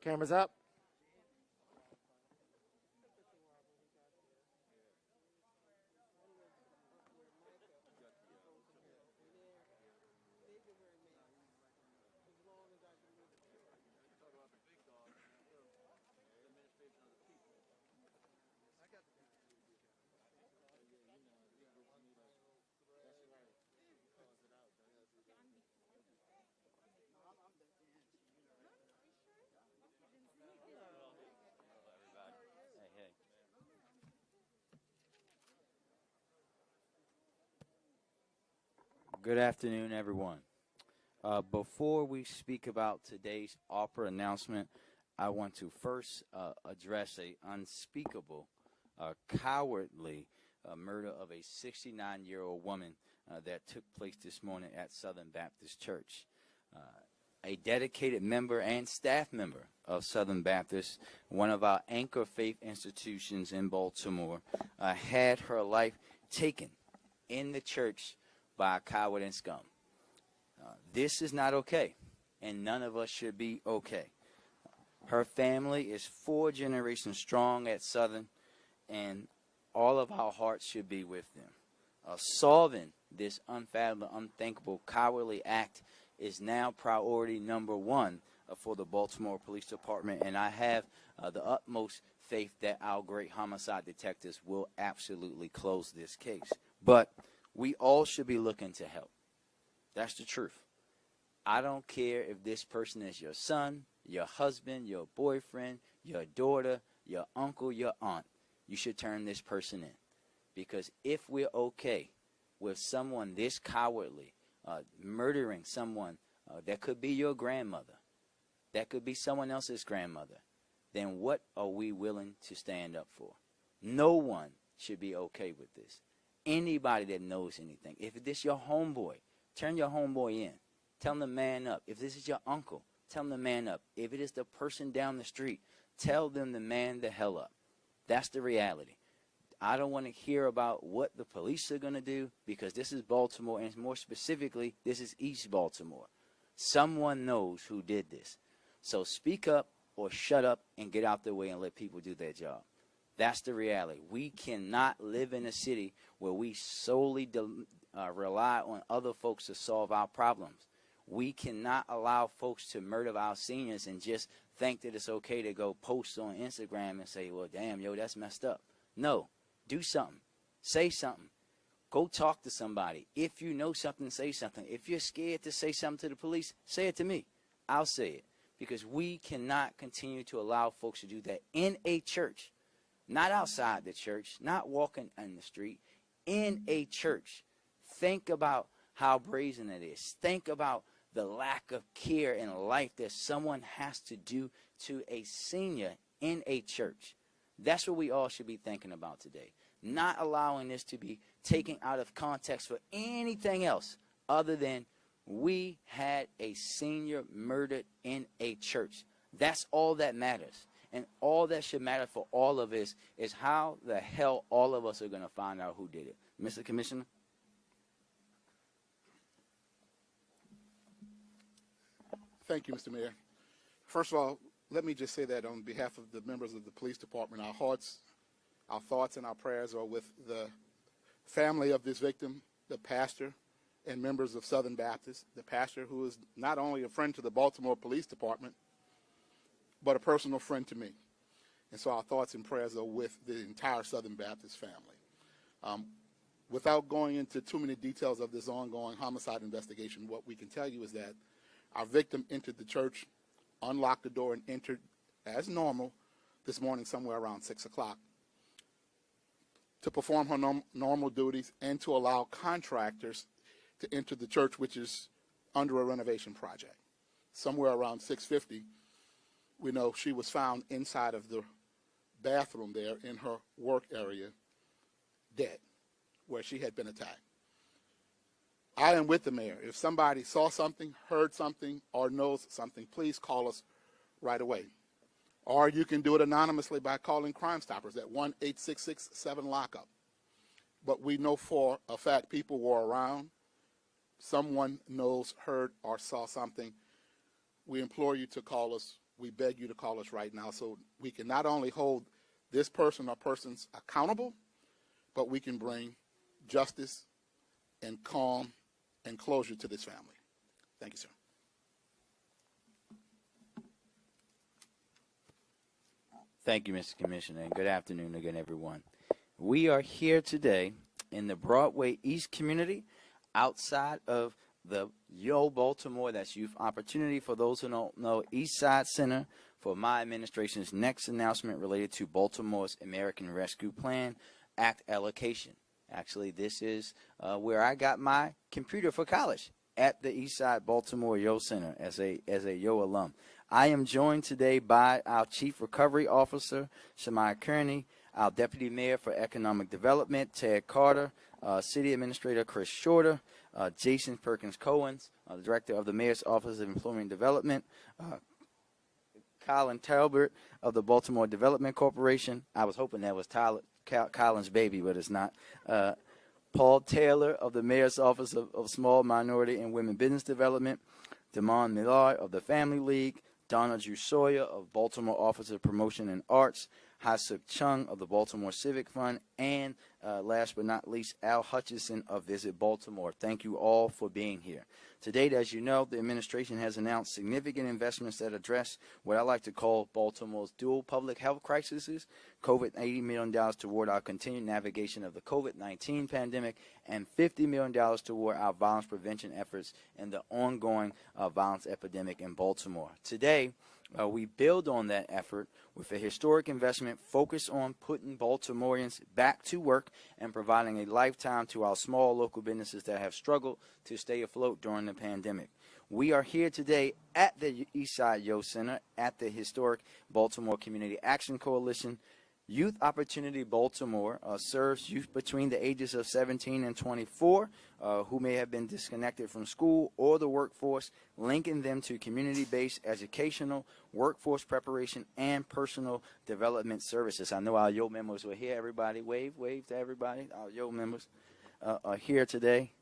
Cameras up. Good afternoon, everyone. Before we speak about today's opera announcement, I want to first address a unspeakable, cowardly murder of a 69-year-old woman that took place this morning at Southern Baptist Church. A dedicated member and staff member of Southern Baptist, one of our anchor faith institutions in Baltimore, had her life taken in the church by a coward and scum. This is not okay, and none of us should be okay. Her family is 4 generations strong at Southern, and all of our hearts should be with them. Solving this unfathomable, unthinkable, cowardly act is now priority number 1 for the Baltimore Police Department, and I have the utmost faith that our great homicide detectives will absolutely close this case. But we all should be looking to help. That's the truth. I don't care if this person is your son, your husband, your boyfriend, your daughter, your uncle, your aunt. You should turn this person in. Because if we're okay with someone this cowardly, murdering someone that could be your grandmother, that could be someone else's grandmother, then what are we willing to stand up for? No one should be okay with this. Anybody that knows anything, if this is your homeboy, turn your homeboy in. Tell him to man up. If this is your uncle, tell him to man up. If it is the person down the street, tell them to man the hell up. That's the reality. I don't want to hear about what the police are going to do, because this is Baltimore, and more specifically, this is East Baltimore. Someone knows who did this. So speak up or shut up and get out their way and let people do their job. That's the reality. We cannot live in a city where we solely rely on other folks to solve our problems. We cannot allow folks to murder our seniors and just think that it's okay to go post on Instagram and say, well, damn, yo, that's messed up. No, do something. Say something. Go talk to somebody. If you know something, say something. If you're scared to say something to the police, say it to me. I'll say it. Because we cannot continue to allow folks to do that in a church. Not outside the church, not walking in the street, in a church. Think about how brazen it is. Think about the lack of care and life that someone has to do to a senior in a church. That's what we all should be thinking about today. Not allowing this to be taken out of context for anything else other than we had a senior murdered in a church. That's all that matters. And all that should matter for all of us is how the hell all of us are going to find out who did it. Mr. Commissioner? Thank you, Mr. Mayor. First of all, let me just say that on behalf of the members of the police department, our thoughts and our prayers are with the family of this victim, the pastor, and members of Southern Baptist, the pastor who is not only a friend to the Baltimore Police Department, but a personal friend to me. And so our thoughts and prayers are with the entire Southern Baptist family. Without going into too many details of this ongoing homicide investigation, what we can tell you is that our victim entered the church, unlocked the door, and entered as normal this morning somewhere around 6 o'clock to perform her normal duties and to allow contractors to enter the church, which is under a renovation project. Somewhere around 6:50, we know she was found inside of the bathroom there in her work area, dead, where she had been attacked. I am with the mayor. If somebody saw something, heard something, or knows something, please call us right away. Or you can do it anonymously by calling Crime Stoppers at 1-866-7-LOCK-UP. But we know for a fact people were around. Someone knows, heard, or saw something. We implore you to call us we beg you to call us right now so we can not only hold this person or persons accountable, but we can bring justice and calm and closure to this family. Thank you, sir. Thank you, Mr. Commissioner, and good afternoon again, everyone. We are here today in the Broadway East community outside of the Yo Baltimore, that's Youth Opportunity. For those who don't know, East Side Center for my administration's next announcement related to Baltimore's American Rescue Plan Act allocation. Actually, this is where I got my computer for college, at the East Side Baltimore Yo Center as a Yo alum. I am joined today by our Chief Recovery Officer, Shamaya Kearney, our Deputy Mayor for Economic Development, Ted Carter, City Administrator Chris Shorter, Jason Perkins Cohens, the Director of the Mayor's Office of Employment Development, Colin Talbert of the Baltimore Development Corporation. I was hoping that was Colin's baby, but it's not. Paul Taylor of the Mayor's Office of Small, Minority, and Women Business Development, Damon Millar of the Family League, Donna Jusoya of Baltimore Office of Promotion and Arts, Ha-Suk Chung of the Baltimore Civic Fund, and last but not least, Al Hutchison of Visit Baltimore. Thank you all for being here. To date, as you know, the administration has announced significant investments that address what I like to call Baltimore's dual public health crises, $80 million toward our continued navigation of the COVID-19 pandemic, and $50 million toward our violence prevention efforts and the ongoing violence epidemic in Baltimore. Today, we build on that effort with a historic investment focused on putting Baltimoreans back to work and providing a lifetime to our small local businesses that have struggled to stay afloat during the pandemic. We are here today at the Eastside Yo Center at the historic Baltimore Community Action Coalition. Youth Opportunity Baltimore serves youth between the ages of 17 and 24 who may have been disconnected from school or the workforce, linking them to community-based educational, workforce preparation, and personal development services. I know our Yo members were here. Everybody wave to everybody. Our Yo members are here today.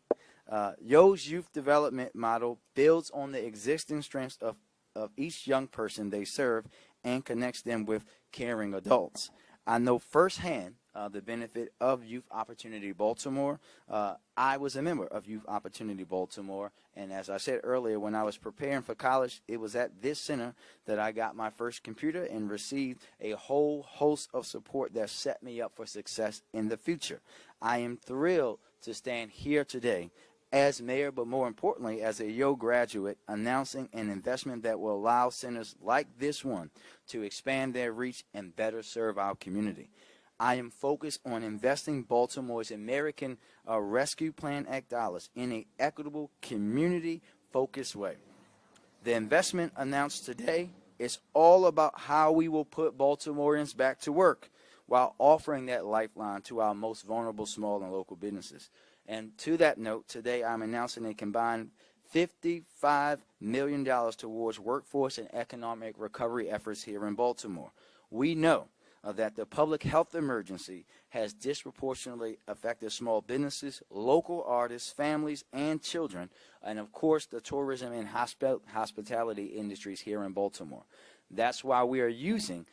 Yo's youth development model builds on the existing strengths of each young person they serve and connects them with caring adults. I know firsthand the benefit of Youth Opportunity Baltimore. I was a member of Youth Opportunity Baltimore, and as I said earlier, when I was preparing for college, it was at this center that I got my first computer and received a whole host of support that set me up for success in the future. I am thrilled to stand here today as mayor, but more importantly, as a Yo graduate, announcing an investment that will allow centers like this one to expand their reach and better serve our community. I am focused on investing Baltimore's American Rescue Plan Act dollars in an equitable, community-focused way. The investment announced today is all about how we will put Baltimoreans back to work while offering that lifeline to our most vulnerable small and local businesses. And to that note, today I'm announcing a combined $55 million towards workforce and economic recovery efforts here in Baltimore. We know that the public health emergency has disproportionately affected small businesses, local artists, families, and children, and of course the tourism and hospitality industries here in Baltimore. That's why we are using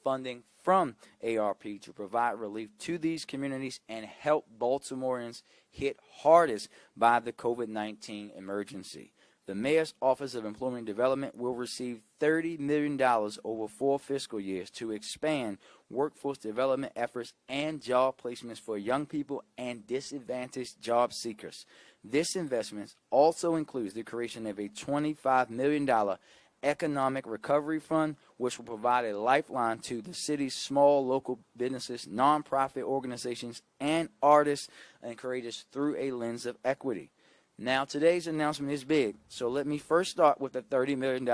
funding from ARP to provide relief to these communities and help Baltimoreans hit hardest by the COVID-19 emergency. The Mayor's Office of Employment Development will receive $30 million over 4 fiscal years to expand workforce development efforts and job placements for young people and disadvantaged job seekers. This investment also includes the creation of a $25 million Economic Recovery Fund, which will provide a lifeline to the city's small local businesses, nonprofit organizations, and artists and creators through a lens of equity. Now, today's announcement is big, so let me first start with the $30 million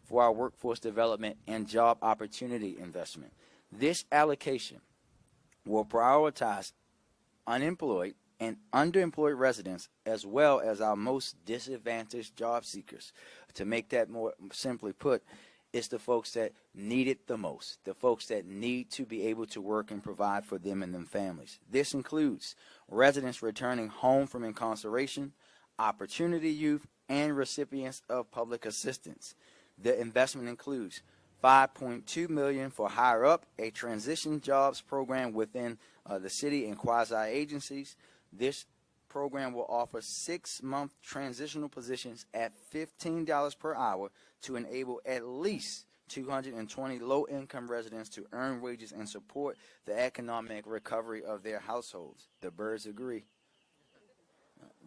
for our workforce development and job opportunity investment. This allocation will prioritize unemployed and underemployed residents as well as our most disadvantaged job seekers. To make that more simply put, it's the folks that need it the most, the folks that need to be able to work and provide for them and their families. This includes residents returning home from incarceration, opportunity youth, and recipients of public assistance. The investment includes $5.2 million for Higher Up, a transition jobs program within the city and quasi agencies. This program will offer 6-month transitional positions at $15 per hour to enable at least 220 low-income residents to earn wages and support the economic recovery of their households. The birds agree.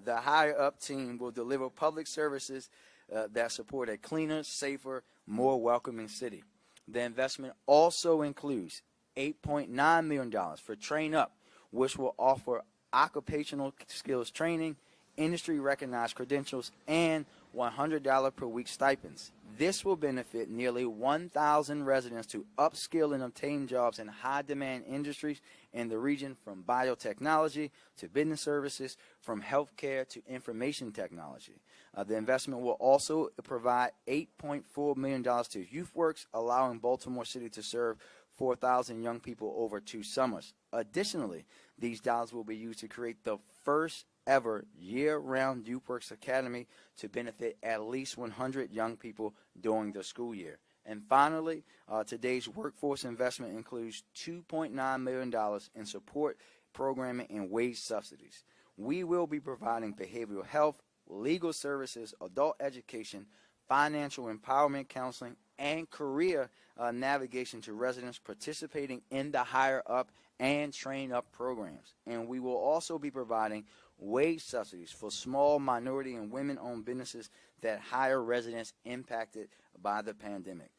The Higher Up team will deliver public services that support a cleaner, safer, more welcoming city. The investment also includes $8.9 million for Train Up, which will offer occupational skills training, industry-recognized credentials, and $100 per week stipends. This will benefit nearly 1,000 residents to upskill and obtain jobs in high-demand industries in the region, from biotechnology to business services, from healthcare to information technology. The investment will also provide $8.4 million to YouthWorks, allowing Baltimore City to serve 4,000 young people over 2 summers. Additionally, these dollars will be used to create the first ever year-round YouthWorks Academy to benefit at least 100 young people during the school year. And finally, today's workforce investment includes $2.9 million in support, programming, and wage subsidies. We will be providing behavioral health, legal services, adult education, financial empowerment counseling, and career navigation to residents participating in the Higher Up and Train Up programs. And we will also be providing wage subsidies for small minority and women-owned businesses that hire residents impacted by the pandemic.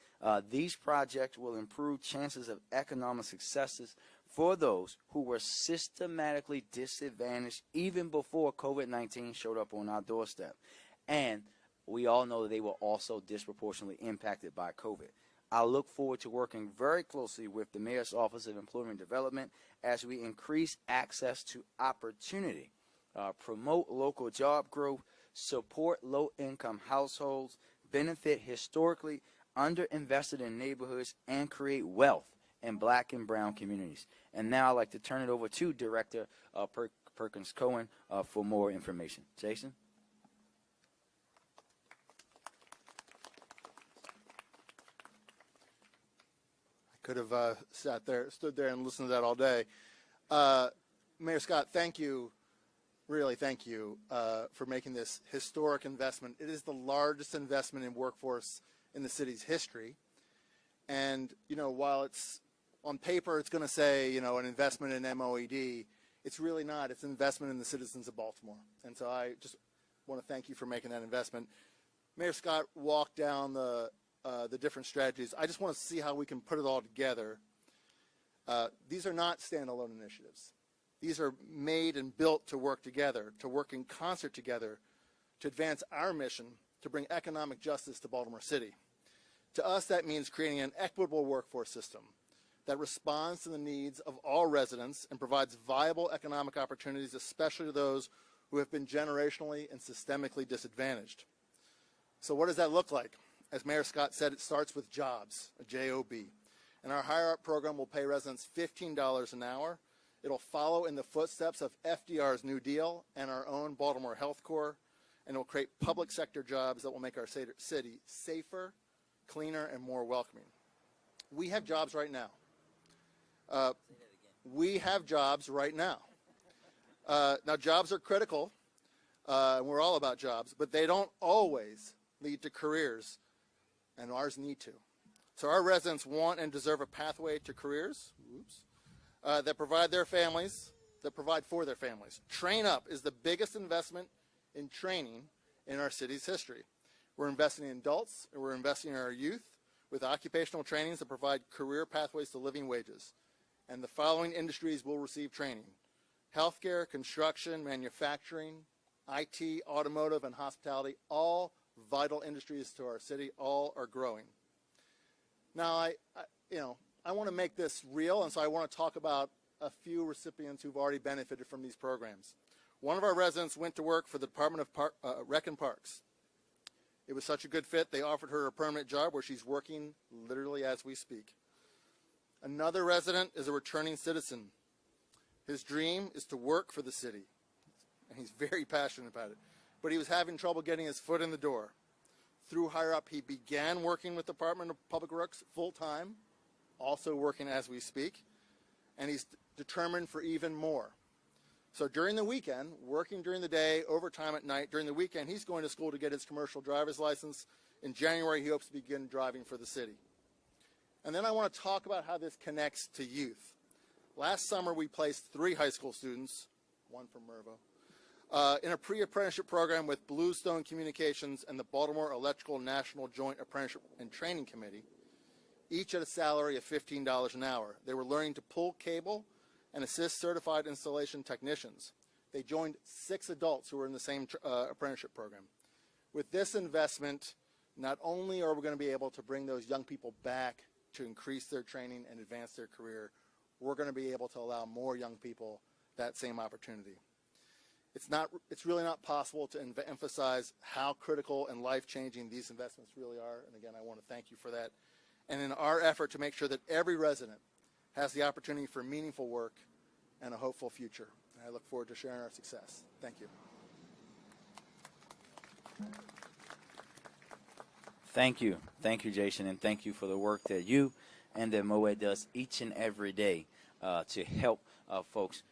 These projects will improve chances of economic successes for those who were systematically disadvantaged even before COVID-19 showed up on our doorstep. And we all know that they were also disproportionately impacted by COVID. I look forward to working very closely with the Mayor's Office of Employment Development as we increase access to opportunity, promote local job growth, support low-income households, benefit historically underinvested in neighborhoods, and create wealth in black and brown communities. And now I'd like to turn it over to Director Perkins Cohen for more information. Jason? Could have stood there and listened to that all day. Mayor Scott, thank you, really thank you for making this historic investment. It is the largest investment in workforce in the city's history. And, you know, while it's on paper, it's going to say, you know, an investment in MOED, it's really not. It's an investment in the citizens of Baltimore. And so I just want to thank you for making that investment. Mayor Scott walked down the different strategies. I just want to see how we can put it all together. These are not standalone initiatives. These are made and built to work together, to work in concert together, to advance our mission to bring economic justice to Baltimore City. To us, that means creating an equitable workforce system that responds to the needs of all residents and provides viable economic opportunities, especially to those who have been generationally and systemically disadvantaged. So what does that look like? As Mayor Scott said, it starts with jobs, a J-O-B. And our Higher Up program will pay residents $15 an hour. It'll follow in the footsteps of FDR's New Deal and our own Baltimore Health Corps, and it will create public sector jobs that will make our city safer, cleaner, and more welcoming. We have jobs right now. We have jobs right now. Now, jobs are critical, and we're all about jobs, but they don't always lead to careers, and ours need to. So our residents want and deserve a pathway to careers that provide their families, that provide for their families. Train Up is the biggest investment in training in our city's history. We're investing in adults, and we're investing in our youth with occupational trainings that provide career pathways to living wages. And the following industries will receive training: healthcare, construction, manufacturing, IT, automotive, and hospitality, all vital industries to our city, all are growing. Now, I want to make this real, and so I want to talk about a few recipients who've already benefited from these programs. One of our residents went to work for the Department of Rec and Parks. It was such a good fit, they offered her a permanent job where she's working literally as we speak. Another resident is a returning citizen. His dream is to work for the city, and he's very passionate about it. But he was having trouble getting his foot in the door. through higher up, he began working with the Department of Public Works full-time, also working as we speak, and he's determined for even more. So during the weekend, working during the day, overtime at night, during the weekend, he's going to school to get his commercial driver's license. In January, he hopes to begin driving for the city. And then I want to talk about how this connects to youth. Last summer, we placed 3 high school students, one from Mervo, in a pre-apprenticeship program with Bluestone Communications and the Baltimore Electrical National Joint Apprenticeship and Training Committee, each at a salary of $15 an hour. They were learning to pull cable and assist certified installation technicians. They joined 6 adults who were in the same apprenticeship program. With this investment, not only are we going to be able to bring those young people back to increase their training and advance their career, we're going to be able to allow more young people that same opportunity. It's really not possible to emphasize how critical and life-changing these investments really are. And again, I want to thank you for that. And in our effort to make sure that every resident has the opportunity for meaningful work and a hopeful future. And I look forward to sharing our success. Thank you. Thank you. Thank you, Jason, and thank you for the work that you and that MOA does each and every day to help folks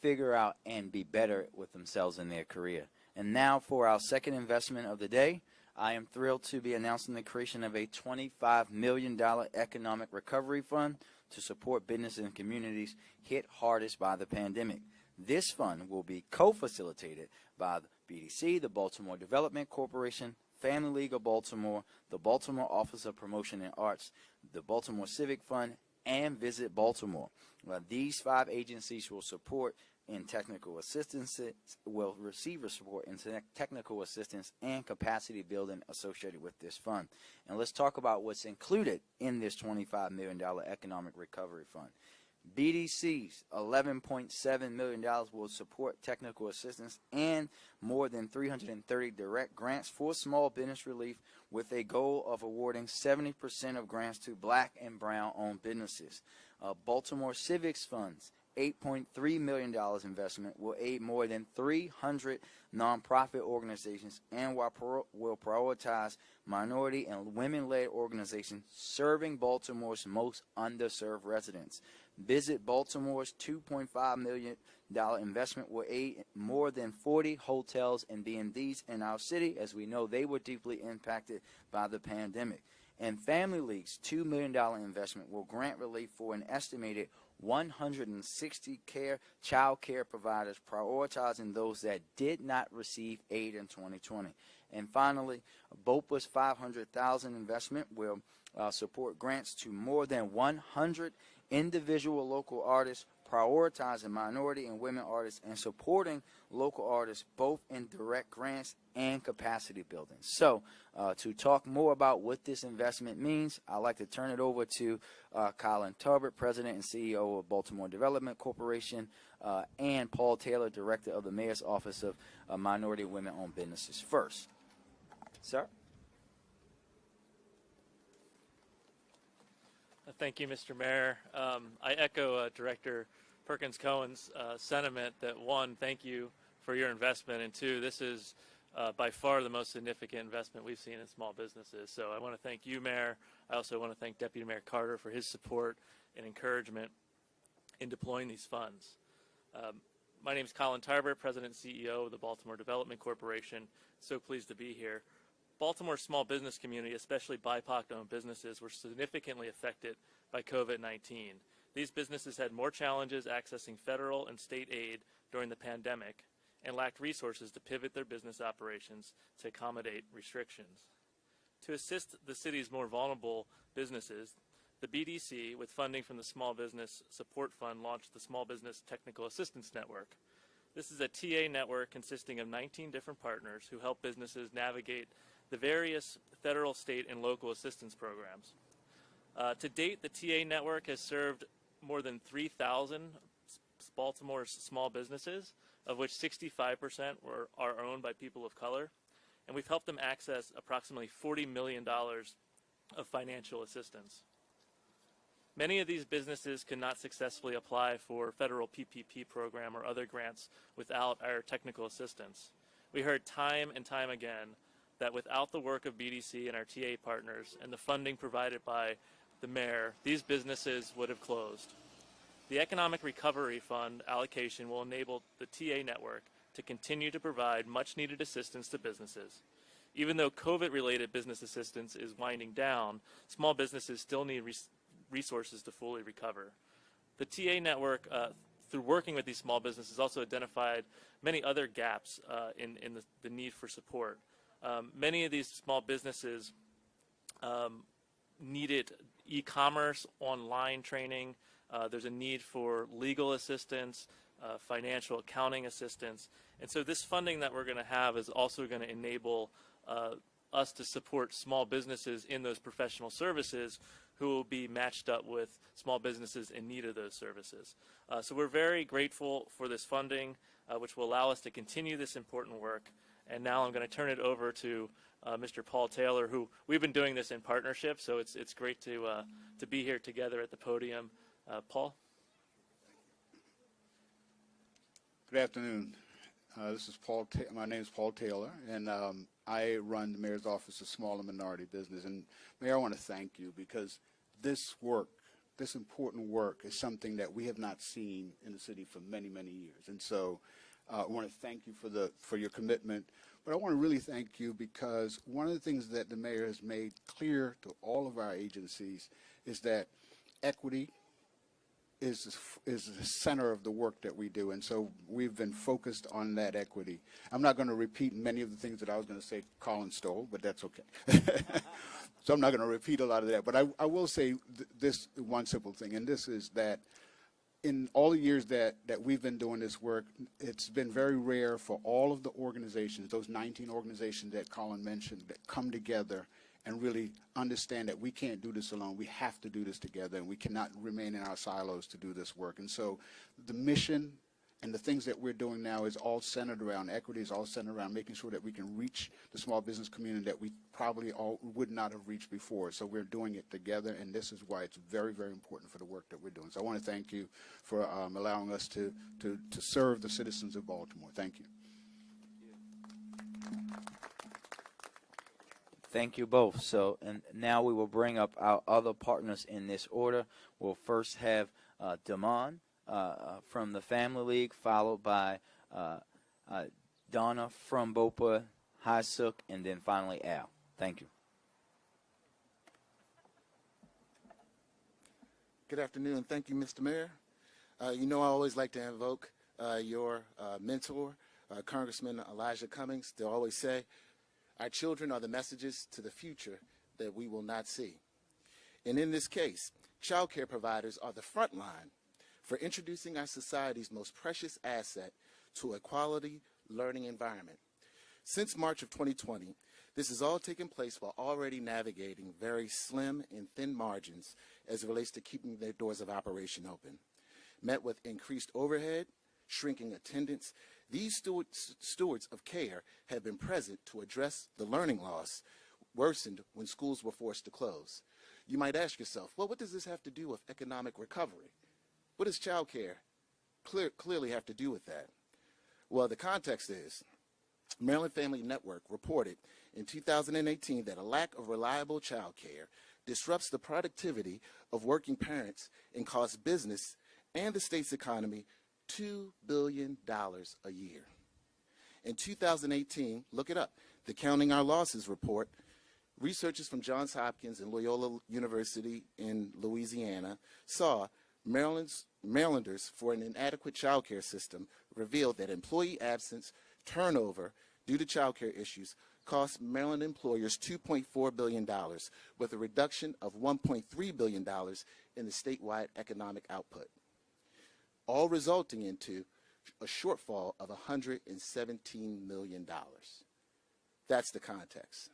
figure out and be better with themselves in their career. And now for our second investment of the day, I am thrilled to be announcing the creation of a $25 million economic recovery fund to support businesses and communities hit hardest by the pandemic. This fund will be co-facilitated by the BDC, the Baltimore Development Corporation, Family League of Baltimore, the Baltimore Office of Promotion and Arts, the Baltimore Civic Fund, and Visit Baltimore. These 5 agencies will support in technical assistance, will receive support in technical assistance and capacity building associated with this fund. And let's talk about what's included in this $25 million economic recovery fund. BDC's $11.7 million will support technical assistance and more than 330 direct grants for small business relief, with a goal of awarding 70% of grants to Black and Brown-owned businesses. Baltimore Civic's funds, $8.3 million investment, will aid more than 300 nonprofit organizations and will prioritize minority and women-led organizations serving Baltimore's most underserved residents. Visit Baltimore's $2.5 million investment will aid more than 40 hotels and B&Bs in our city, as we know they were deeply impacted by the pandemic. And Family League's $2 million investment will grant relief for an estimated 160 child care providers, prioritizing those that did not receive aid in 2020. And finally, BOPA's $500,000 investment will support grants to more than 100 individual local artists, prioritizing minority and women artists and supporting local artists both in direct grants and capacity building. So to talk more about what this investment means, I'd like to turn it over to Colin Tarbert, President and CEO of Baltimore Development Corporation, and Paul Taylor, Director of the Mayor's Office of Minority and Women-Owned Businesses. First, sir. Thank you, Mr. Mayor. I echo Director Perkins-Cohen's sentiment that, 1, thank you for your investment, and 2, this is by far the most significant investment we've seen in small businesses. So I want to thank you, Mayor. I also want to thank Deputy Mayor Carter for his support and encouragement in deploying these funds. My name is Colin Tarbert, President and CEO of the Baltimore Development Corporation. So pleased to be here. Baltimore's small business community, especially BIPOC-owned businesses, were significantly affected by COVID-19. These businesses had more challenges accessing federal and state aid during the pandemic and lacked resources to pivot their business operations to accommodate restrictions. To assist the city's more vulnerable businesses, the BDC, with funding from the Small Business Support Fund, launched the Small Business Technical Assistance Network. This is a TA network consisting of 19 different partners who help businesses navigate the various federal, state, and local assistance programs. To date, the TA network has served more than 3,000 Baltimore's small businesses, of which 65% are owned by people of color, and we've helped them access approximately $40 million of financial assistance. Many of these businesses could not successfully apply for federal PPP program or other grants without our technical assistance. We heard time and time again that without the work of BDC and our TA partners and the funding provided by the mayor, these businesses would have closed. The Economic Recovery Fund allocation will enable the TA network to continue to provide much-needed assistance to businesses. Even though COVID-related business assistance is winding down, small businesses still need resources to fully recover. The TA network, through working with these small businesses, also identified many other gaps in the need for support. Many of these small businesses needed e-commerce, online training. There's a need for legal assistance, financial accounting assistance. And so this funding that we're going to have is also going to enable us to support small businesses in those professional services who will be matched up with small businesses in need of those services. So we're very grateful for this funding, which will allow us to continue this important work. And now I'm going to turn it over to Mr. Paul Taylor, who we've been doing this in partnership, so it's great to be here together at the podium. Paul? Good afternoon. This is Paul. My name is Paul Taylor, and I run the Mayor's Office of Small and Minority Business. And Mayor, I want to thank you because this work, this important work, is something that we have not seen in the city for many, many years. And so I want to thank you for your commitment. But I want to really thank you because one of the things that the mayor has made clear to all of our agencies is that equity is the center of the work that we do, and so we've been focused on that equity. I'm not going to repeat many of the things that I was going to say Colin stole, but that's okay. So I'm not going to repeat a lot of that, but I will say this one simple thing, and this is that in all the years that we've been doing this work, it's been very rare for all of the organizations, those 19 organizations that Colin mentioned, that come together and really understand that we can't do this alone. We have to do this together, and we cannot remain in our silos to do this work. And so the mission and the things that we're doing now is all centered around equity, is all centered around making sure that we can reach the small business community that we probably all would not have reached before. So we're doing it together, and this is why it's very, very important for the work that we're doing. So I want to thank you for allowing us to serve the citizens of Baltimore. Thank you. Thank you both. So, and now we will bring up our other partners in this order. We'll first have Damon from the Family League, followed by Donna from Bopa Hasuk, and then finally Al. Thank you. Good afternoon. Thank you, Mr. Mayor. You know I always like to invoke your mentor, Congressman Elijah Cummings, to always say, our children are the messages to the future that we will not see. And in this case, child care providers are the front line for introducing our society's most precious asset to a quality learning environment. Since March of 2020, this has all taken place while already navigating very slim and thin margins as it relates to keeping their doors of operation open. Met with increased overhead, shrinking attendance, these stewards of care have been present to address the learning loss worsened when schools were forced to close. You might ask yourself, well, what does this have to do with economic recovery? What does child care clearly have to do with that? Well, the context is Maryland Family Network reported in 2018 that a lack of reliable child care disrupts the productivity of working parents and costs business and the state's economy $2 billion a year. In 2018, look it up, the Counting Our Losses report, researchers from Johns Hopkins and Loyola University in Louisiana saw Marylanders for an inadequate child care system revealed that employee absence, turnover due to child care issues cost Maryland employers $2.4 billion, with a reduction of $1.3 billion in the statewide economic output, all resulting into a shortfall of $117 million. That's the context.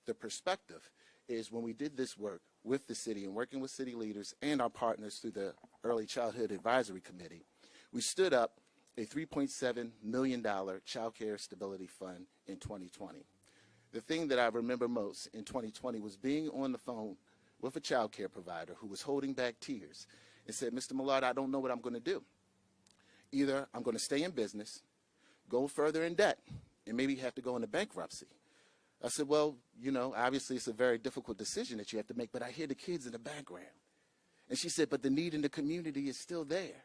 The perspective is when we did this work with the city and working with city leaders and our partners through the Early Childhood Advisory Committee, we stood up a $3.7 million child care stability fund in 2020. The thing that I remember most in 2020 was being on the phone with a child care provider who was holding back tears and said, Mr. Millard, I don't know what I'm going to do. Either I'm going to stay in business, go further in debt, and maybe have to go into bankruptcy. I said, well, you know, obviously it's a very difficult decision that you have to make, but I hear the kids in the background. And she said, but the need in the community is still there.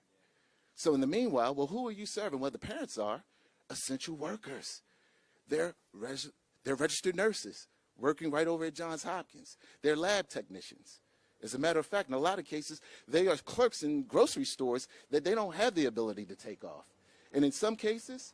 So in the meanwhile, well, who are you serving? Well, the parents are essential workers. They're registered nurses working right over at Johns Hopkins. They're lab technicians. As a matter of fact, in a lot of cases, they are clerks in grocery stores that they don't have the ability to take off. And in some cases,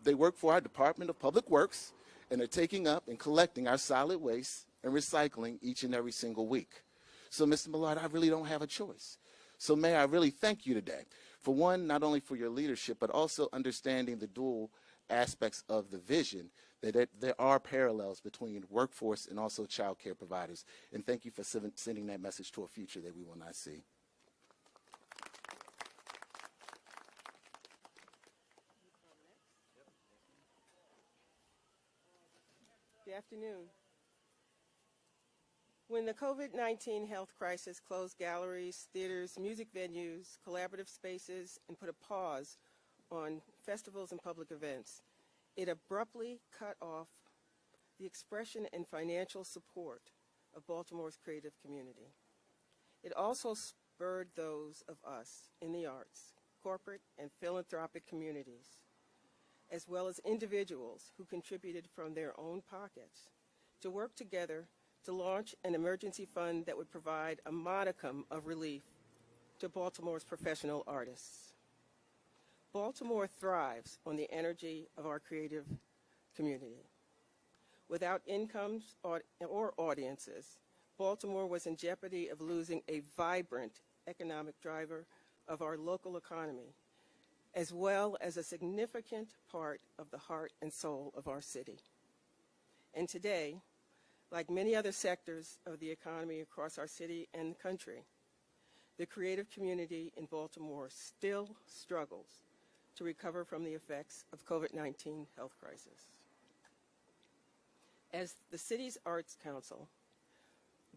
they work for our Department of Public Works, and are taking up and collecting our solid waste and recycling each and every single week. So, Mr. Millard, I really don't have a choice. So, Mayor, I really thank you today for one, not only for your leadership, but also understanding the dual aspects of the vision, that there are parallels between workforce and also child care providers. And thank you for sending that message to a future that we will not see. Good afternoon. When the COVID-19 health crisis closed galleries, theaters, music venues, collaborative spaces, and put a pause on festivals and public events, it abruptly cut off the expression and financial support of Baltimore's creative community. It also spurred those of us in the arts, corporate, and philanthropic communities, as well as individuals who contributed from their own pockets, to work together to launch an emergency fund that would provide a modicum of relief to Baltimore's professional artists. Baltimore thrives on the energy of our creative community. Without incomes or audiences, Baltimore was in jeopardy of losing a vibrant economic driver of our local economy, as well as a significant part of the heart and soul of our city. And today, like many other sectors of the economy across our city and the country, the creative community in Baltimore still struggles to recover from the effects of COVID-19 health crisis. As the city's Arts Council,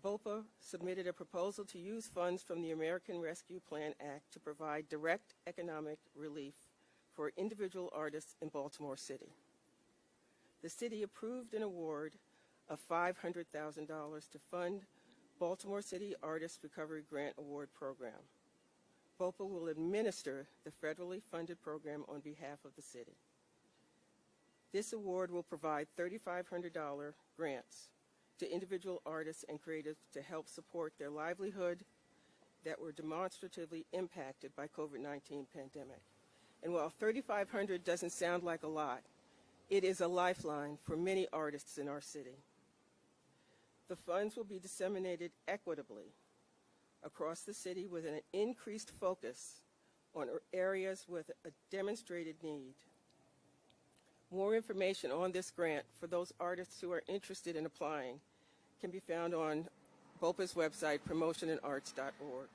BOPA submitted a proposal to use funds from the American Rescue Plan Act to provide direct economic relief for individual artists in Baltimore City. The city approved an award of $500,000 to fund Baltimore City Artist Recovery Grant Award Program. BOPA will administer the federally funded program on behalf of the city. This award will provide $3,500 grants to individual artists and creatives to help support their livelihood that were demonstratively impacted by COVID-19 pandemic. And while $3,500 doesn't sound like a lot, it is a lifeline for many artists in our city. The funds will be disseminated equitably across the city with an increased focus on areas with a demonstrated need. More information on this grant for those artists who are interested in applying can be found on BOPA's website, promotioninarts.org.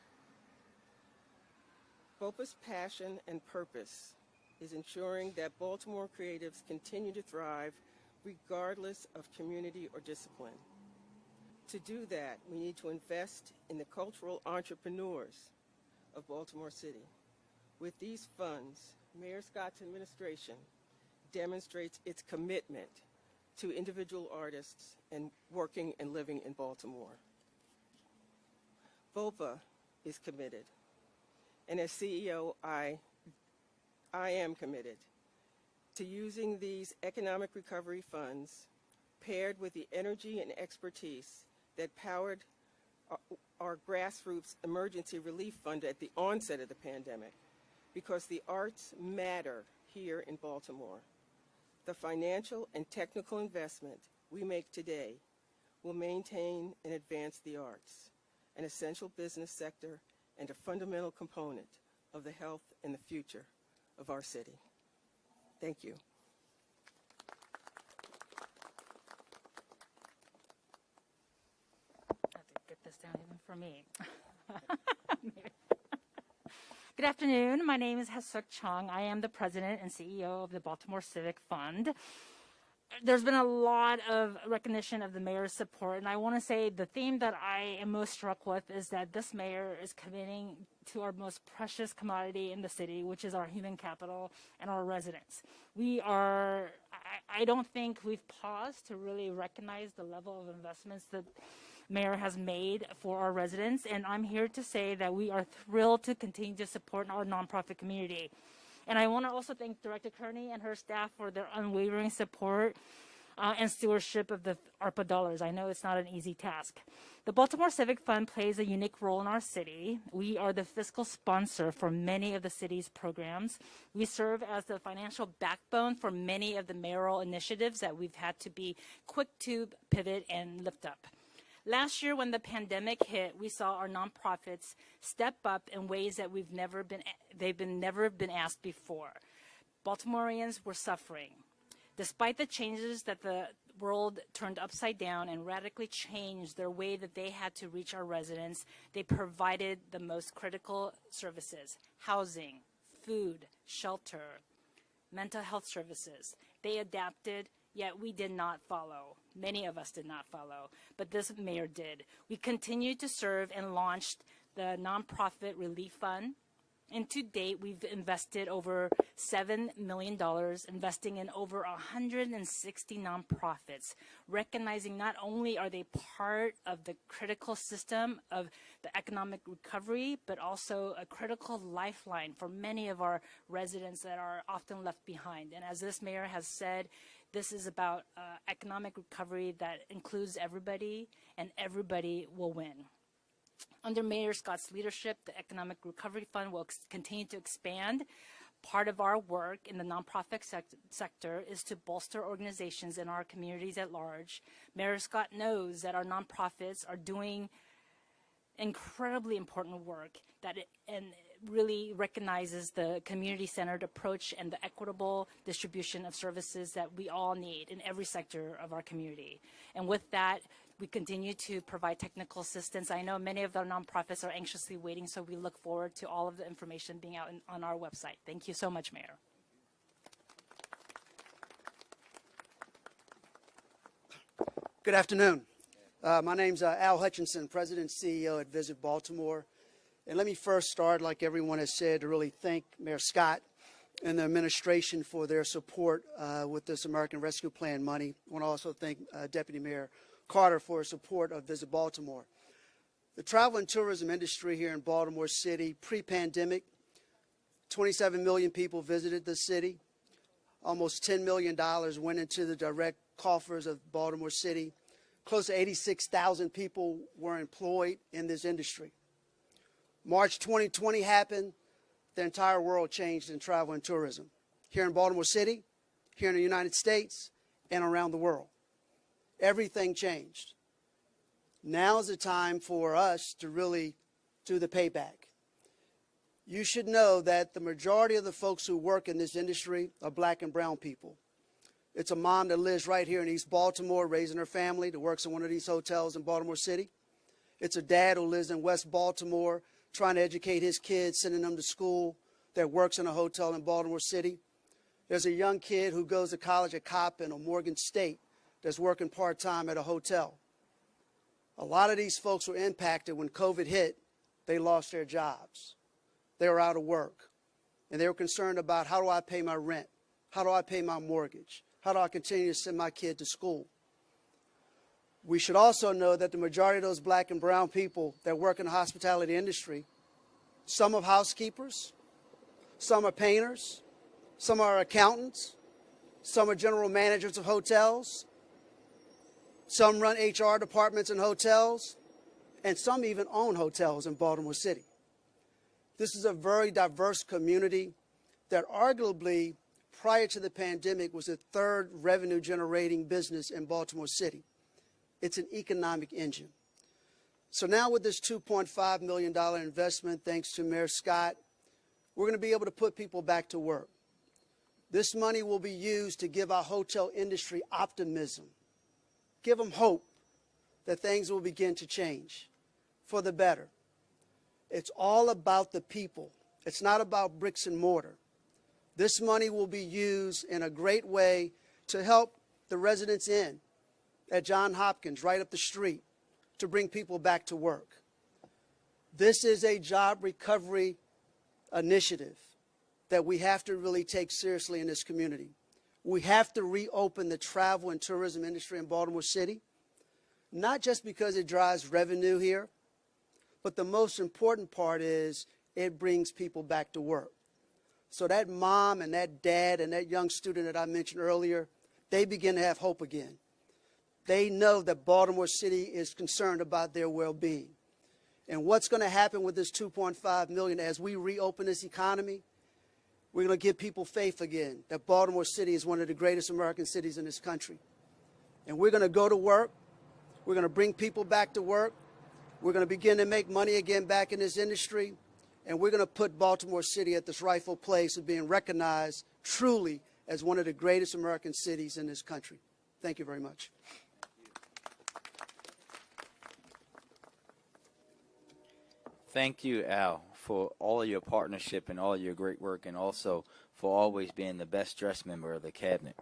BOPA's passion and purpose is ensuring that Baltimore creatives continue to thrive regardless of community or discipline. To do that, we need to invest in the cultural entrepreneurs of Baltimore City. With these funds, Mayor Scott's administration demonstrates its commitment to individual artists and working and living in Baltimore. BOPA is committed, and as CEO, I am committed to using these economic recovery funds paired with the energy and expertise that powered our grassroots emergency relief fund at the onset of the pandemic, because the arts matter here in Baltimore. The financial and technical investment we make today will maintain and advance the arts, an essential business sector and a fundamental component of the health and the future of our city. Thank you. I have to get this down even for me. Good afternoon. My name is Hasuk Chung. I am the president and CEO of the Baltimore Civic Fund. there's been a lot of recognition of the mayor's support, and I want to say the theme that I am most struck with is that this mayor is committing to our most precious commodity in the city, which is our human capital and our residents. I don't think we've paused to really recognize the level of investments that mayor has made for our residents, and I'm here to say that we are thrilled to continue to support our nonprofit community. And I want to also thank Director Kearney and her staff for their unwavering support and stewardship of the ARPA dollars. I know it's not an easy task. The Baltimore Civic Fund plays a unique role in our city. We are the fiscal sponsor for many of the city's programs. We serve as the financial backbone for many of the mayoral initiatives that we've had to be quick to pivot and lift up. Last year, when the pandemic hit, we saw our nonprofits step up in ways that they've never been asked before. Baltimoreans were suffering. Despite the changes that the world turned upside down and radically changed their way that they had to reach our residents, they provided the most critical services: housing, food, shelter, mental health services. They adapted, yet we did not follow. Many of us did not follow, but this mayor did. We continued to serve and launched the Nonprofit Relief Fund. And to date, we've invested over $7 million, investing in over 160 nonprofits, recognizing not only are they part of the critical system of the economic recovery, but also a critical lifeline for many of our residents that are often left behind. And as this mayor has said, this is about economic recovery that includes everybody, and everybody will win. Under Mayor Scott's leadership, the Economic Recovery Fund will continue to expand. Part of our work in the nonprofit sector is to bolster organizations in our communities at large. Mayor Scott knows that our nonprofits are doing incredibly important work and really recognizes the community-centered approach and the equitable distribution of services that we all need in every sector of our community. And with that, we continue to provide technical assistance. I know many of our nonprofits are anxiously waiting, so we look forward to all of the information being out on our website. Thank you so much, Mayor. Good afternoon. My name's Al Hutchinson, President and CEO at Visit Baltimore. And let me first start, like everyone has said, to really thank Mayor Scott and the administration for their support with this American Rescue Plan money. I want to also thank Deputy Mayor Carter for his support of Visit Baltimore. The travel and tourism industry here in Baltimore City, pre-pandemic, 27 million people visited the city. Almost $10 million went into the direct coffers of Baltimore City. Close to 86,000 people were employed in this industry. March 2020 happened. The entire world changed in travel and tourism. Here in Baltimore City, here in the United States, and around the world. Everything changed. Now is the time for us to really do the payback. You should know that the majority of the folks who work in this industry are black and brown people. It's a mom that lives right here in East Baltimore, raising her family, that works in one of these hotels in Baltimore City. It's a dad who lives in West Baltimore, trying to educate his kids, sending them to school, that works in a hotel in Baltimore City. There's a young kid who goes to college at Coppin or Morgan State that's working part-time at a hotel. A lot of these folks were impacted when COVID hit. They lost their jobs. They were out of work. And they were concerned about, how do I pay my rent? How do I pay my mortgage? How do I continue to send my kid to school? We should also know that the majority of those black and brown people that work in the hospitality industry, some are housekeepers, some are painters, some are accountants, some are general managers of hotels, some run HR departments in hotels, and some even own hotels in Baltimore City. This is a very diverse community that arguably, prior to the pandemic, was the third revenue-generating business in Baltimore City. It's an economic engine. So now with this $2.5 million investment, thanks to Mayor Scott, we're going to be able to put people back to work. This money will be used to give our hotel industry optimism, give them hope that things will begin to change for the better. It's all about the people. It's not about bricks and mortar. This money will be used in a great way to help the Residence Inn at Johns Hopkins right up the street to bring people back to work. This is a job recovery initiative that we have to really take seriously in this community. We have to reopen the travel and tourism industry in Baltimore City, not just because it drives revenue here, but the most important part is it brings people back to work. So that mom and that dad and that young student that I mentioned earlier, they begin to have hope again. They know that Baltimore City is concerned about their well-being. And what's going to happen with this $2.5 million as we reopen this economy? We're going to give people faith again that Baltimore City is one of the greatest American cities in this country. And we're going to go to work. We're going to bring people back to work. We're going to begin to make money again back in this industry. And we're going to put Baltimore City at this rightful place of being recognized truly as one of the greatest American cities in this country. Thank you very much. Thank you, Al, for all of your partnership and all of your great work, and also for always being the best-dressed member of the cabinet.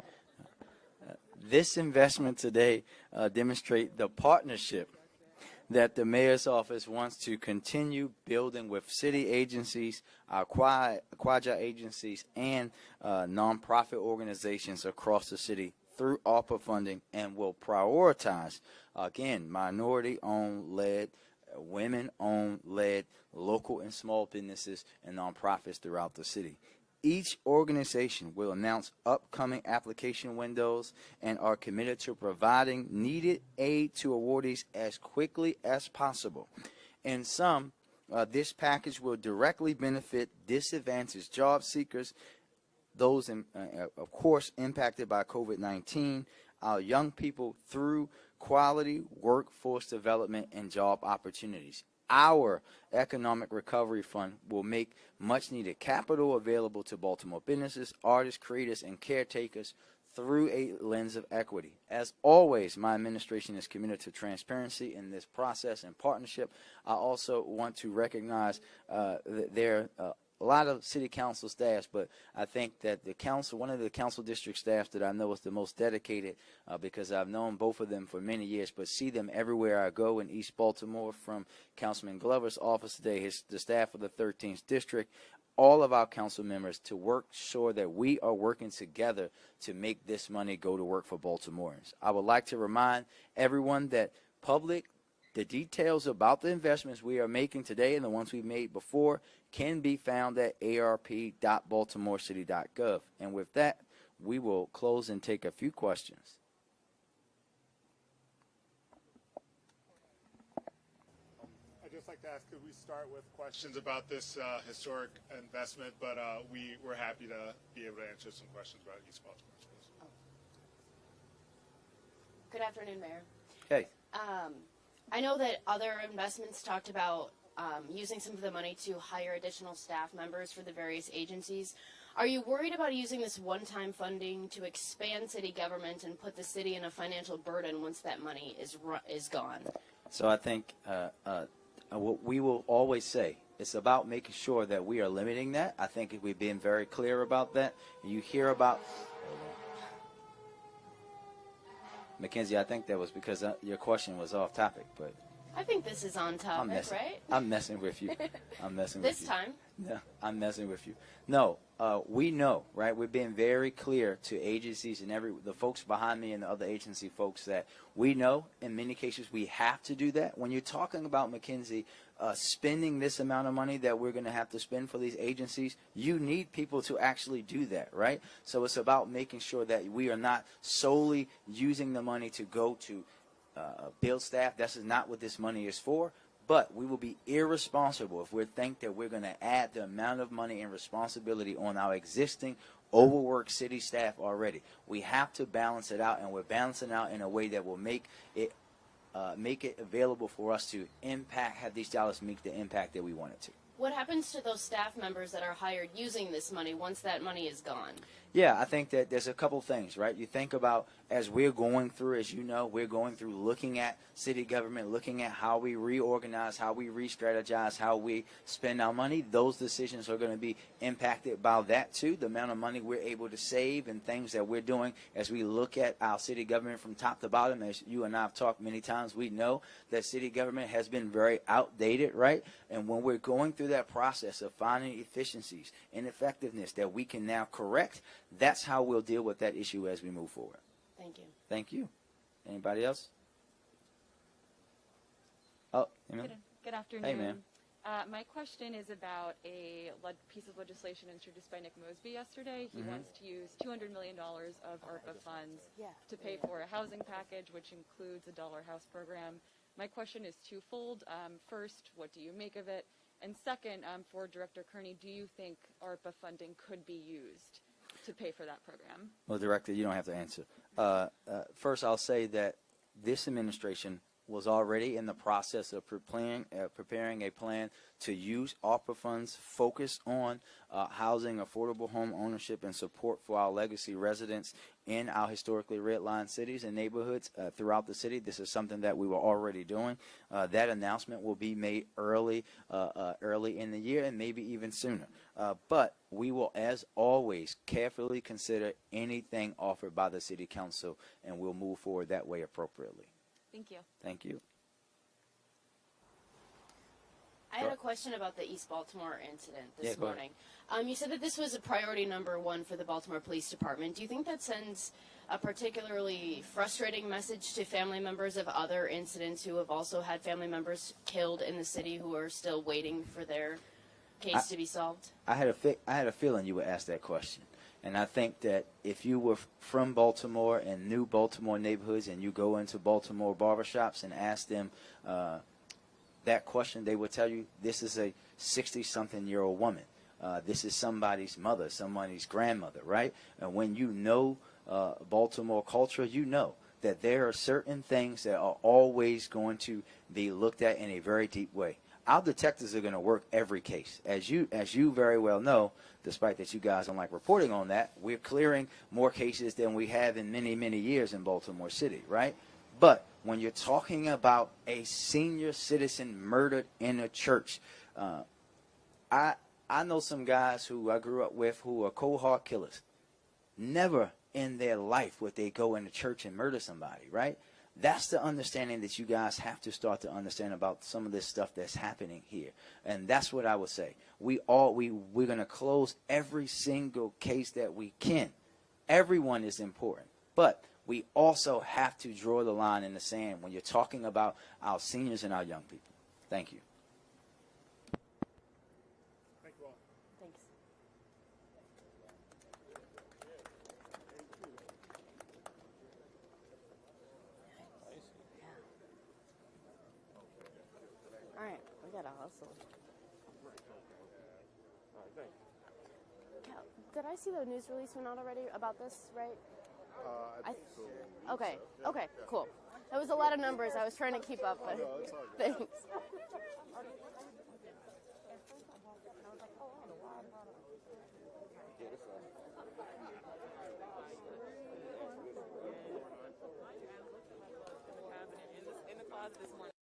This investment today demonstrates the partnership that the mayor's office wants to continue building with city agencies, our quasi agencies, and nonprofit organizations across the city through ARPA funding, and will prioritize, again, minority-owned, led, women-owned, led, local and small businesses and nonprofits throughout the city. Each organization will announce upcoming application windows and are committed to providing needed aid to awardees as quickly as possible. In some, this package will directly benefit disadvantaged job seekers, those, of course, impacted by COVID-19, our young people through quality workforce development and job opportunities. Our Economic Recovery Fund will make much-needed capital available to Baltimore businesses, artists, creators, and caretakers through a lens of equity. As always, my administration is committed to transparency in this process and partnership. I also want to recognize a lot of city council staffs, but I think that the council, one of the council district staffs that I know is the most dedicated, because I've known both of them for many years, but see them everywhere I go in East Baltimore, from Councilman Glover's office today, the staff of the 13th district, all of our council members, to work sure that we are working together to make this money go to work for Baltimoreans. I would like to remind everyone that the details about the investments we are making today and the ones we've made before can be found at arp.baltimorecity.gov. And with that, we will close and take a few questions. I'd just like to ask, could we start with questions about this historic investment, but we're happy to be able to answer some questions about East Baltimore schools. Good afternoon, Mayor. Hey. I know that other investments talked about using some of the money to hire additional staff members for the various agencies. Are you worried about using this one-time funding to expand city government and put the city in a financial burden once that money is gone? So I think what we will always say, it's about making sure that we are limiting that. I think we've been very clear about that. You hear about... Mackenzie, I think that was because your question was off topic, but... I think this is on topic, right? I'm messing with you. I'm messing with you. This time? No, I'm messing with you. No, we know, right? We're being very clear to agencies and the folks behind me and the other agency folks that we know in many cases we have to do that. When you're talking about, Mackenzie, spending this amount of money that we're going to have to spend for these agencies, you need people to actually do that, right? So it's about making sure that we are not solely using the money to go to build staff. This is not what this money is for. But we will be irresponsible if we think that we're going to add the amount of money and responsibility on our existing overworked city staff already. We have to balance it out, and we're balancing out in a way that will make it available for us to have these dollars make the impact that we want it to. What happens to those staff members that are hired using this money once that money is gone? Yeah, I think that there's a couple things, right? You think about as we're going through, as you know, we're going through looking at city government, looking at how we reorganize, how we re-strategize, how we spend our money. Those decisions are going to be impacted by that too. The amount of money we're able to save and things that we're doing as we look at our city government from top to bottom. As you and I have talked many times, we know that city government has been very outdated, right? And when we're going through that process of finding efficiencies and effectiveness that we can now correct, that's how we'll deal with that issue as we move forward. Thank you. Thank you. Anybody else? Oh, Emily? Good afternoon. Hey, ma'am. My question is about a piece of legislation introduced by Nick Mosby yesterday. He wants to use $200 million of ARPA funds to pay for a housing package, which includes a dollar house program. My question is twofold. First, what do you make of it? And second, for Director Kearney, do you think ARPA funding could be used to pay for that program? Well, Director, you don't have to answer. First, I'll say that this administration was already in the process of preparing a plan to use ARPA funds focused on housing, affordable home ownership, and support for our legacy residents in our historically redlined cities and neighborhoods throughout the city. This is something that we were already doing. That announcement will be made early in the year and maybe even sooner. But we will, as always, carefully consider anything offered by the City Council, and we'll move forward that way appropriately. Thank you. Thank you. I had a question about the East Baltimore incident this go ahead. morning. You said that this was a priority number one for the Baltimore Police Department. Do you think that sends a particularly frustrating message to family members of other incidents who have also had family members killed in the city who are still waiting for their case to be solved? I had a feeling you would ask that question. And I think that if you were from Baltimore and knew Baltimore neighborhoods and you go into Baltimore barbershops and ask them that question, they would tell you this is a 60-something-year-old woman. This is somebody's mother, somebody's grandmother, right? And when you know Baltimore culture, you know that there are certain things that are always going to be looked at in a very deep way. Our detectives are going to work every case. As you very well know, despite that you guys don't like reporting on that, we're clearing more cases than we have in many, many years in Baltimore City, right? But when you're talking about a senior citizen murdered in a church, I know some guys who I grew up with who are cold-heart killers. Never in their life would they go into church and murder somebody, right? That's the understanding that you guys have to start to understand about some of this stuff that's happening here. And that's what I would say. We're going to close every single case that we can. Everyone is important. But we also have to draw the line in the sand when you're talking about our seniors and our young people. Thank you. Thank you all. Thanks. All right, we gotta hustle. Cal, did I see the news release went out already about this, right? I think so. Okay, okay, cool. That was a lot of numbers. I was trying to keep up, but thanks. In the closet this morning.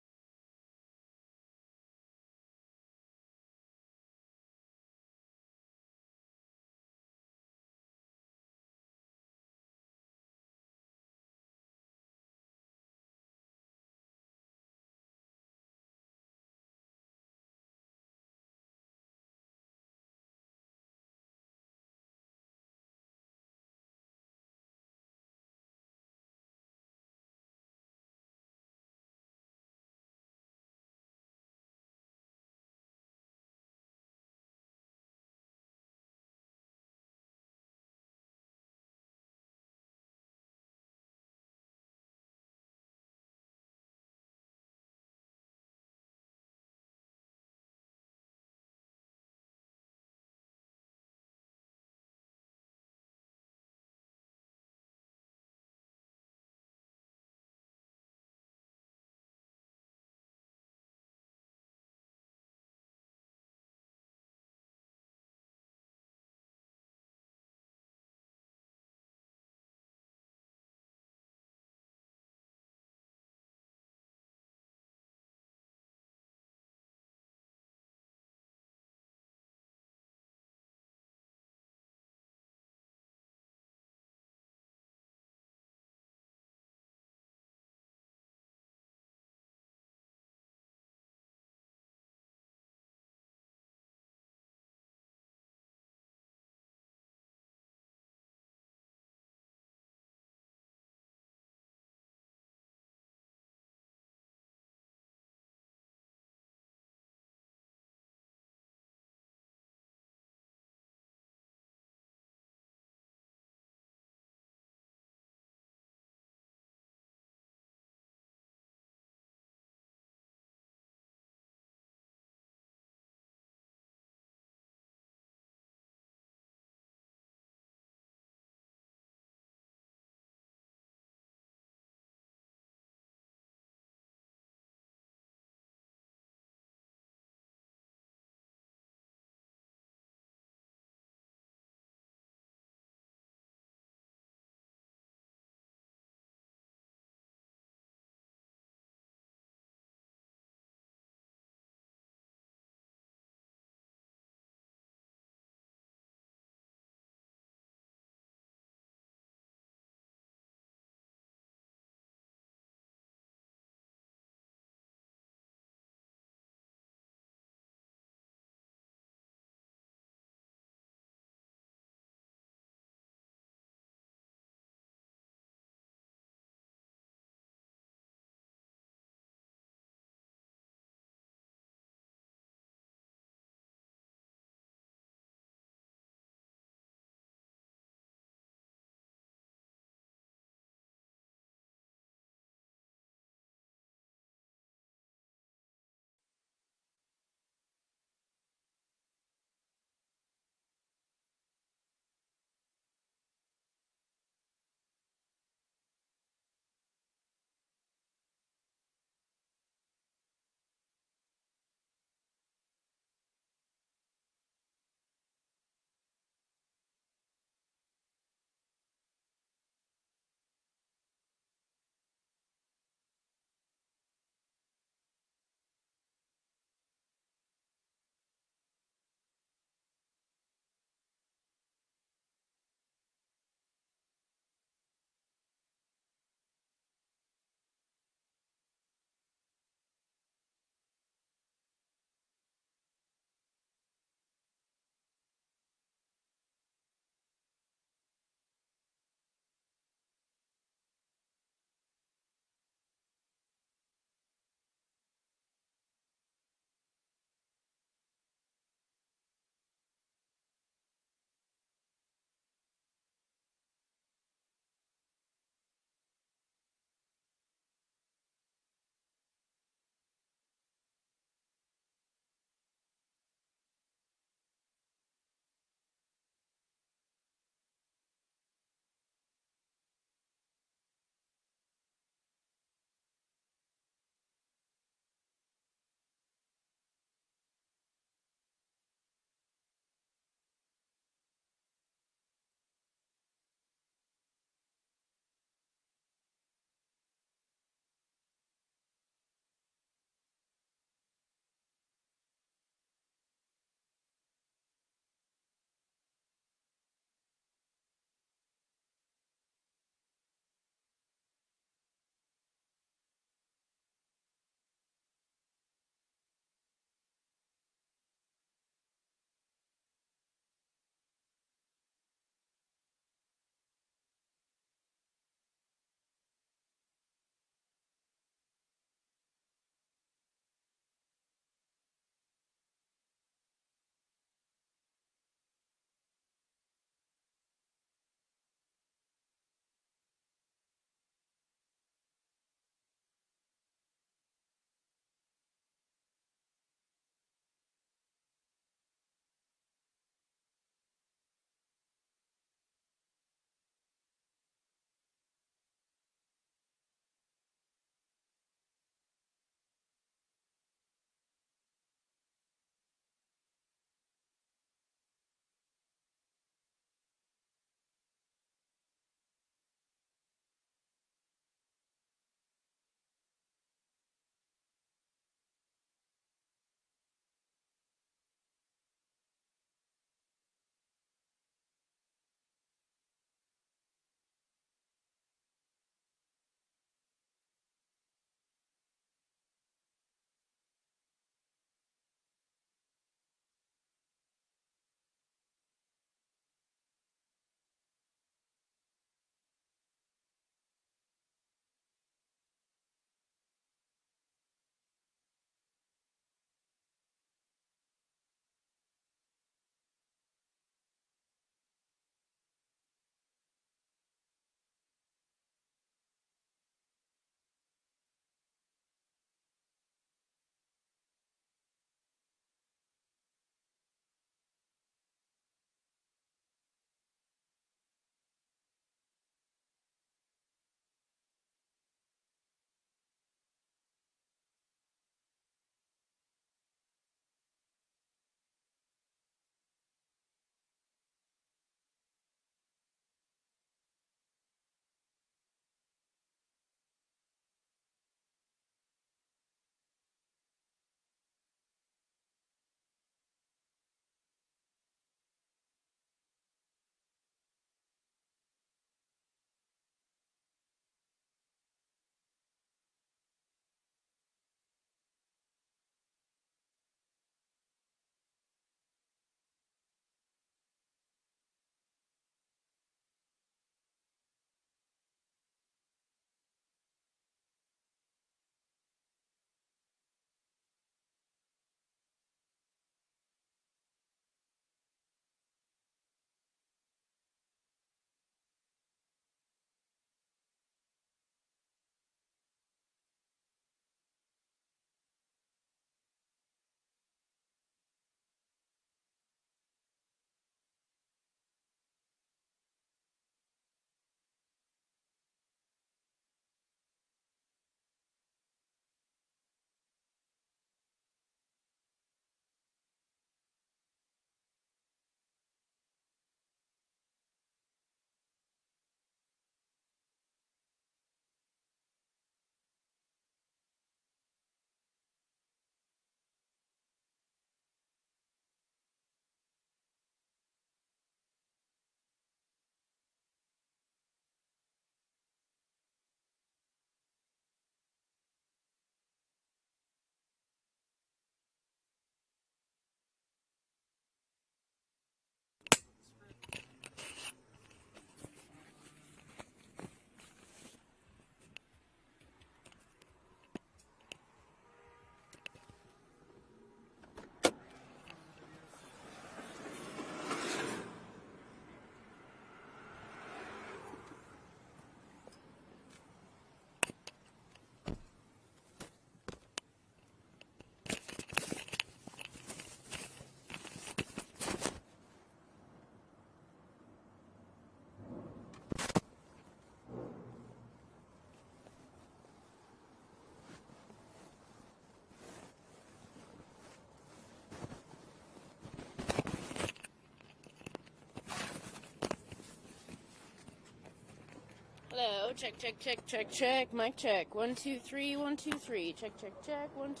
check, check, check, check, check. Mic check. 1, 2, 3, 1, 2, 3. Check, check, check. 1, 2.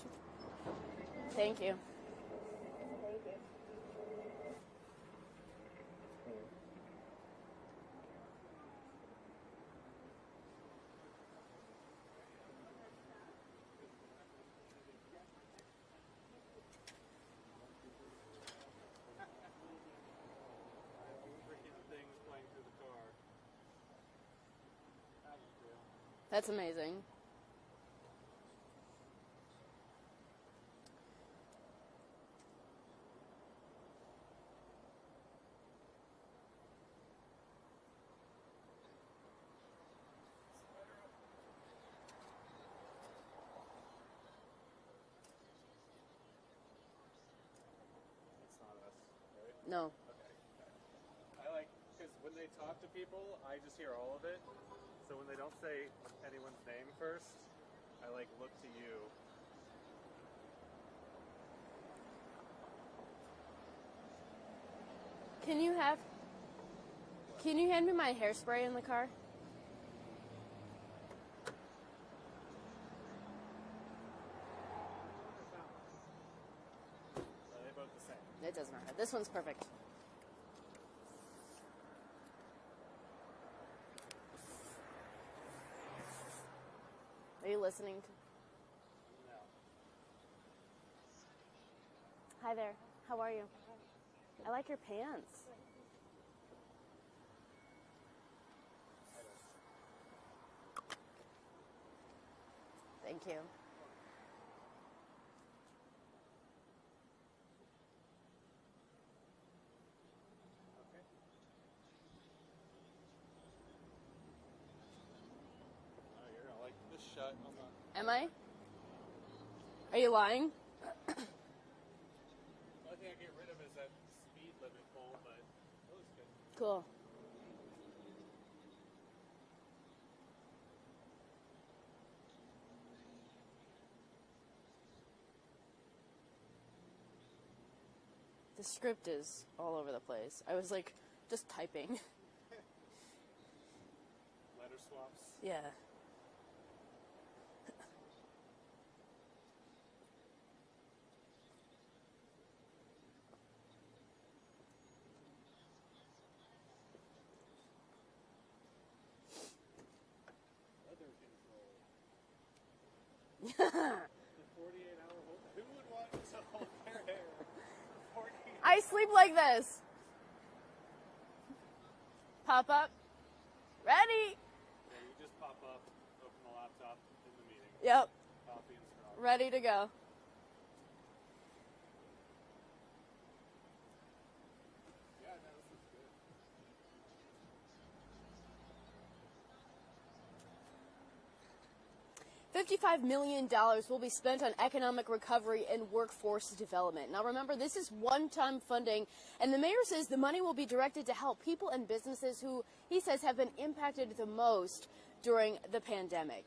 Thank you. That's amazing. It's not us, right? No. Okay. I like, because when they talk to people, I just hear all of it. So when they don't say anyone's name first, I like look to you. Can you hand me my hairspray in the car? Are they both the same? It doesn't matter. This one's perfect. Are you listening to? No. Hi there. How are you? I like your pants. Thank you. Oh, you're gonna like this shut on the. Am I? Are you lying? The only thing I get rid of is that speed limit pole, but it looks good. Cool. The script is all over the place. I was like just typing. Letter swaps. Yeah. Weather control. The 48-hour hold. Who would want to hold their hair? 48. I sleep like this. Pop up. Ready. Yeah, you just pop up, open the laptop in the meeting. Yep. Coffee and straw. Ready to go. Yeah, no, this is good. $55 million will be spent on economic recovery and workforce development. Now remember, this is one-time funding, and the mayor says the money will be directed to help people and businesses who, he says, have been impacted the most during the pandemic.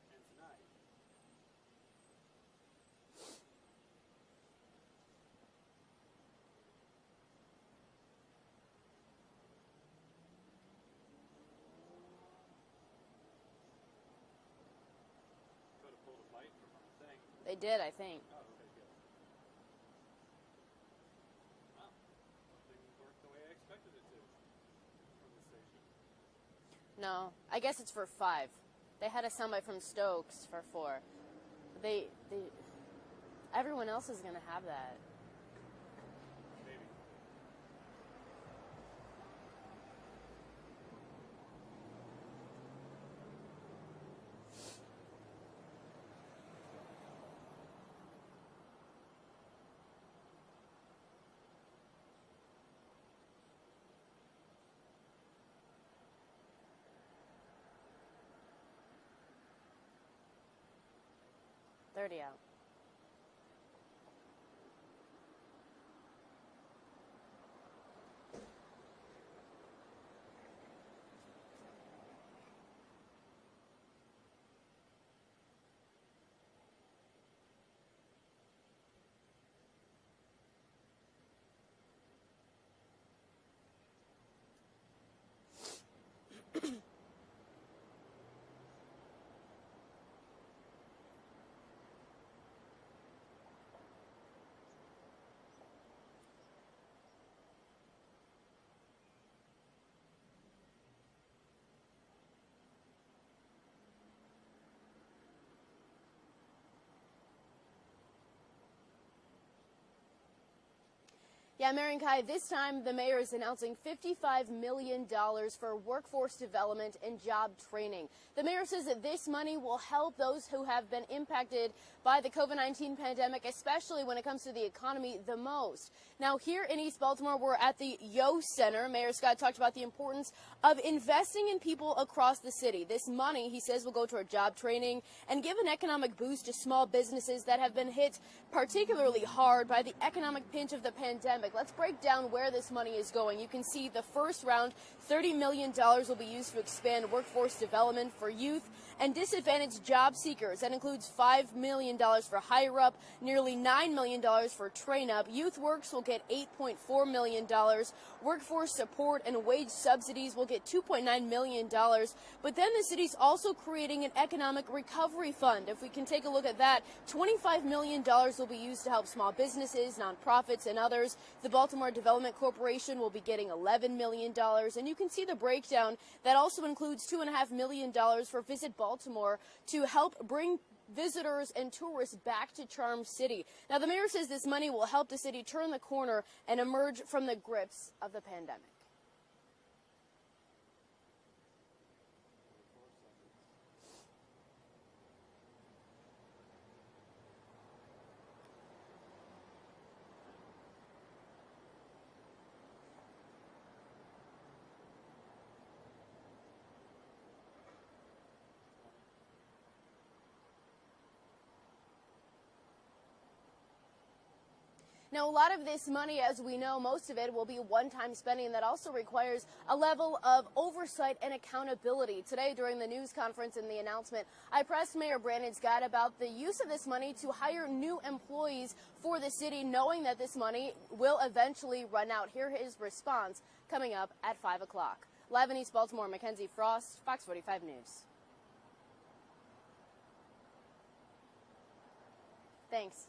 And tonight. Could have pulled a bite from our thing. They did, I think. Oh, okay, good. Wow. Something worked the way I expected it to from the station. No, I guess it's for 5. They had a soundbite from Stokes for 4. Everyone else is going to have that. Maybe. 30 out. Yeah, Marion Kai, this time the mayor is announcing $55 million for workforce development and job training. The mayor says that this money will help those who have been impacted by the COVID-19 pandemic, especially when it comes to the economy the most. Now, here in East Baltimore, we're at the Yo Center. Mayor Scott talked about the importance of investing in people across the city. This money, he says, will go toward job training and give an economic boost to small businesses that have been hit particularly hard by the economic pinch of the pandemic. Let's break down where this money is going. You can see the first round, $30 million will be used to expand workforce development for youth and disadvantaged job seekers. That includes $5 million for Hire Up, nearly $9 million for Train Up. Youth Works will get $8.4 million. Workforce support and wage subsidies will get $2.9 million. But then the city's also creating an economic recovery fund. If we can take a look at that, $25 million will be used to help small businesses, nonprofits, and others. The Baltimore Development Corporation will be getting $11 million. And you can see the breakdown. That also includes $2.5 million for Visit Baltimore to help bring visitors and tourists back to Charm City. Now, the mayor says this money will help the city turn the corner and emerge from the grips of the pandemic. Now, a lot of this money, as we know, most of it will be one-time spending that also requires a level of oversight and accountability. Today, during the news conference and the announcement, I pressed Mayor Brandon Scott about the use of this money to hire new employees for the city, knowing that this money will eventually run out. Hear his response coming up at 5 o'clock. Live in East Baltimore, Mackenzie Frost, Fox 45 News. Thanks.